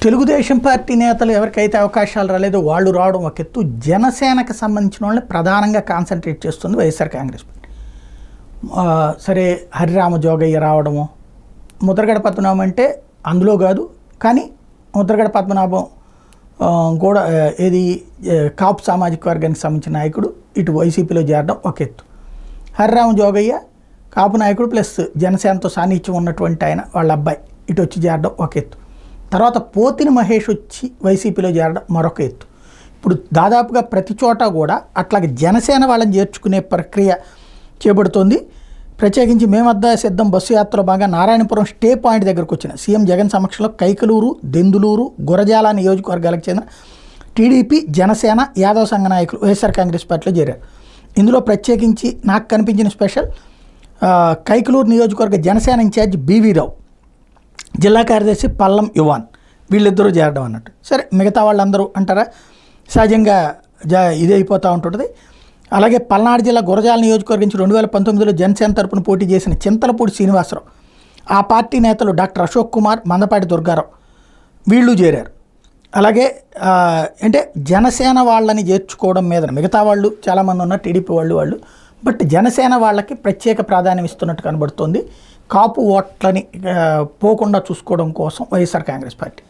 Telugu Desam party నేతలు ఎవరికైతే అవకాశాలు రాలేదో వాళ్ళు రావడం ఒక ఎత్తు, జనసేనకు సంబంధించిన వాళ్ళని ప్రధానంగా కాన్సన్ట్రేట్ చేస్తుంది వైఎస్ఆర్ కాంగ్రెస్ పార్టీ. సరే హరిరామ జోగయ్య రావడము, ముద్రగడ పద్మనాభం అంటే అందులో కాదు, కానీ ముద్రగడ పద్మనాభం కూడా ఏది కాపు సామాజిక వర్గానికి సంబంధించిన నాయకుడు ఇటు వైసీపీలో చేరడం ఒక ఎత్తు. హరిరామ జోగయ్య కాపు నాయకుడు ప్లస్ జనసేనతో సాన్నిధ్యం ఉన్నటువంటి ఆయన వాళ్ళ అబ్బాయి ఇటు వచ్చి చేరడం ఒక ఎత్తు. తర్వాత పోతిని మహేష్ వచ్చి వైసీపీలో చేరడం మరొక ఎత్తు. ఇప్పుడు దాదాపుగా ప్రతి చోట కూడా అట్లాగే జనసేన వాళ్ళని చేర్చుకునే ప్రక్రియ చేపడుతోంది. ప్రత్యేకించి మేమద్దా సిద్ధం బస్సు యాత్రలో భాగంగా నారాయణపురం స్టే పాయింట్ దగ్గరకు వచ్చిన సీఎం జగన్ సమక్షంలో కైకలూరు, దెందులూరు, గురజాల నియోజకవర్గాలకు చెందిన టీడీపీ, జనసేన, యాదవ సంఘ నాయకులు వైఎస్ఆర్ కాంగ్రెస్ పార్టీలో చేరారు. ఇందులో ప్రత్యేకించి నాకు కనిపించిన స్పెషల్ కైకలూరు నియోజకవర్గ జనసేన ఇన్ఛార్జ్ బీవీ రావు, జిల్లా కార్యదర్శి పల్లం యువాన్, వీళ్ళిద్దరూ చేరడం అన్నట్టు. సరే మిగతా వాళ్ళందరూ అంటారా సహజంగా ఇదే అయిపోతూ ఉంటుంటుంది. అలాగే పల్నాడు జిల్లా గురజాల నియోజకవర్గం నుంచి 2019లో జనసేన తరపున పోటీ చేసిన చింతలపూడి శ్రీనివాసరావు, ఆ పార్టీ నేతలు డాక్టర్ అశోక్ కుమార్, మందపాటి దుర్గారావు వీళ్ళు చేరారు. అలాగే అంటే జనసేన వాళ్ళని చేర్చుకోవడం మీద మిగతా వాళ్ళు చాలామంది ఉన్నారు, టీడీపీ వాళ్ళు బట్ జనసేన వాళ్ళకి ప్రత్యేక ప్రాధాన్యం ఇస్తున్నట్టు కనబడుతోంది. కాపు ఓట్లని పోకుండా చూసుకోవడం కోసం వైఎస్ఆర్ కాంగ్రెస్ పార్టీ.